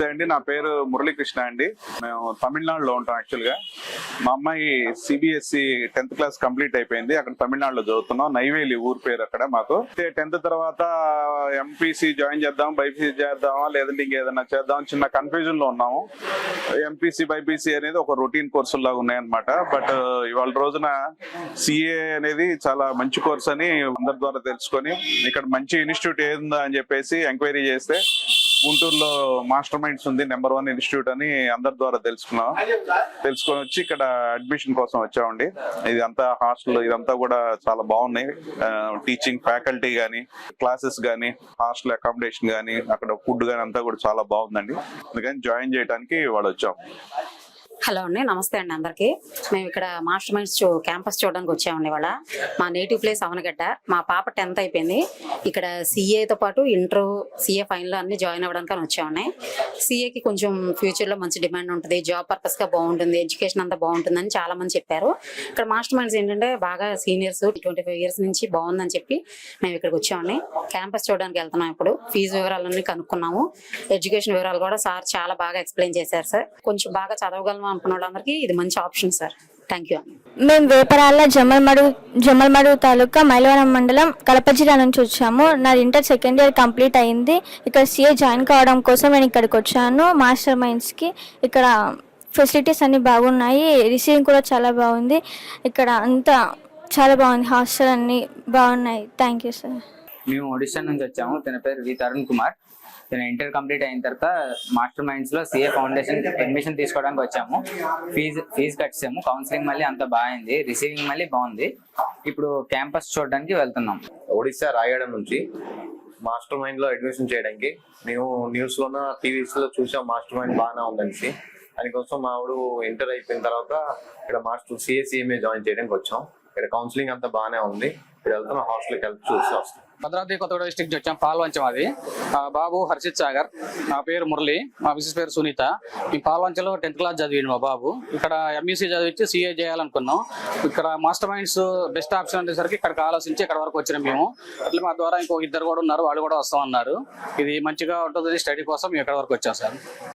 నమస్తే అండి. నా పేరు మురళీకృష్ణ అండి. మేము తమిళనాడులో ఉంటాం. యాక్చువల్గా మా అమ్మాయి సిబిఎస్ఈ 10th క్లాస్ కంప్లీట్ అయిపోయింది. అక్కడ తమిళనాడులో చదువుతున్నాం. నైవేలి ఊరు పేరు అక్కడ. మాకు 10th తర్వాత ఎంపీసీ జాయిన్ చేద్దాం, బైపీసీ చేద్దామా లేదంటే ఇంకేదైనా చేద్దాం చిన్న కన్ఫ్యూజన్ లో ఉన్నాము. ఎంపీసీ బైపీసీ అనేది ఒక రొటీన్ కోర్సు లాగా ఉన్నాయన్నమాట. బట్ ఇవాళ రోజున సిఏ అనేది చాలా మంచి కోర్స్ అని అందరి ద్వారా తెలుసుకొని ఇక్కడ మంచి ఇన్స్టిట్యూట్ ఏదుందా అని చెప్పేసి ఎంక్వైరీ చేస్తే గుంటూరులో మాస్టర్ మైండ్స్ ఉంది, నెంబర్ 1 ఇన్స్టిట్యూట్ అని అందరి ద్వారా తెలుసుకొని వచ్చి ఇక్కడ అడ్మిషన్ కోసం వచ్చామండి. ఇది అంతా హాస్టల్ ఇదంతా కూడా చాలా బాగున్నాయి. టీచింగ్ ఫ్యాకల్టీ గానీ, క్లాసెస్ గానీ, హాస్టల్ అకామిడేషన్ గానీ, అక్కడ ఫుడ్ గానీ అంతా కూడా చాలా బాగుందండి. అందుకని జాయిన్ చేయడానికి వాళ్ళు వచ్చాం. హలో అండి, నమస్తే అండి అందరికి. మేము ఇక్కడ మాస్టర్ మైండ్స్ క్యాంపస్ చూడడానికి వచ్చామండి. ఇవాళ మా నేటివ్ ప్లేస్ అవనగడ్డ. మా పాప 10th అయిపోయింది. ఇక్కడ సిఏతో పాటు ఇంటర్, సిఏ ఫైనల్ అన్ని జాయిన్ అవ్వడానికి వచ్చామండి. సిఏకి కొంచెం ఫ్యూచర్లో మంచి డిమాండ్ ఉంటుంది, జాబ్ పర్పస్గా బాగుంటుంది, ఎడ్యుకేషన్ అంతా బాగుంటుందని చాలా మంది చెప్పారు. ఇక్కడ మాస్టర్ మైండ్స్ ఏంటంటే బాగా సీనియర్స్ 25 years నుంచి బాగుందని చెప్పి మేము ఇక్కడికి వచ్చామండి. క్యాంపస్ చూడడానికి వెళ్తున్నాం. ఇప్పుడు ఫీజు వివరాలన్నీ కనుక్కున్నాము. ఎడ్యుకేషన్ వివరాలు కూడా సార్ చాలా బాగా ఎక్స్ప్లెయిన్ చేశారు. సార్ కొంచెం బాగా చదవగలము అనుకున్న వాళ్ళందరికీ ఇది మంచి ఆప్షన్ సార్. Thank you. మేము వేపరాళ్ళ జమ్మలమడుగు తాలూకా మైలవరం మండలం కడప జిల్లా నుంచి వచ్చాము. నాది ఇంటర్ 2nd year కంప్లీట్ అయింది. ఇక్కడ సిఏ జాయిన్ కావడం కోసం నేను ఇక్కడికి వచ్చాను మాస్టర్ మైండ్స్కి. ఇక్కడ ఫెసిలిటీస్ అన్నీ బాగున్నాయి, రిసీవింగ్ కూడా చాలా బాగుంది. ఇక్కడ అంతా చాలా బాగుంది, హాస్టల్ అన్నీ బాగున్నాయి. Thank you sir. మేము ఒడిశా నుంచి వచ్చాము. తన పేరు వి తరుణ్ కుమార్. నేను ఇంటర్ కంప్లీట్ అయిన తర్వాత మాస్టర్ మైండ్స్ లో సిఏ ఫౌండేషన్ అడ్మిషన్ తీసుకోవడానికి వచ్చాము. ఫీజు కట్టాము. కౌన్సిలింగ్ మళ్ళీ అంత బాగుంది, రిసీవింగ్ మళ్ళీ బాగుంది. ఇప్పుడు క్యాంపస్ చూడడానికి వెళ్తున్నాం. ఒడిశా రాయగడ నుంచి మాస్టర్ మైండ్ లో అడ్మిషన్ చేయడానికి మేము న్యూస్ లోన టీవీస్ లో చూసాం. మాస్టర్ మైండ్ బాగానే ఉందనేసి దానికోసం మా ఆవిడ ఇంటర్ అయిపోయిన తర్వాత ఇక్కడ మాస్టర్ సిఎస్ఈఎంఏ జాయిన్ చేయడానికి వచ్చాం. ఇక్కడ కౌన్సిలింగ్ అంతా బాగానే ఉంది. ఇక్కడ వెళ్తున్న హాస్టల్కి వెళ్ళి చూసి వస్తాం. భద్రాద్రి కొత్తగూడ డిస్ట్రిక్ట్ వచ్చాం. పాల్వంచం అది. బాబు హర్షిత్ సాగర్. నా పేరు మురళి, మా మిసెస్ పేరు సునీత. ఈ పాల్వంచంలో 10th క్లాస్ చదివిండు మా బాబు. ఇక్కడ ఎంఈసీ చదివించి సిఏ చేయాలనుకున్నాం. ఇక్కడ మాస్టర్ మైండ్స్ బెస్ట్ ఆప్షన్ అనేసరికి ఇక్కడికి ఆలోచించి ఇక్కడ వరకు వచ్చినాం మేము. అట్లా మా ద్వారా ఇంకో 2 కూడా ఉన్నారు, వాళ్ళు కూడా వస్తామన్నారు. ఇది మంచిగా ఉంటుంది స్టడీ కోసం మేము ఇక్కడ వరకు వచ్చాం సార్.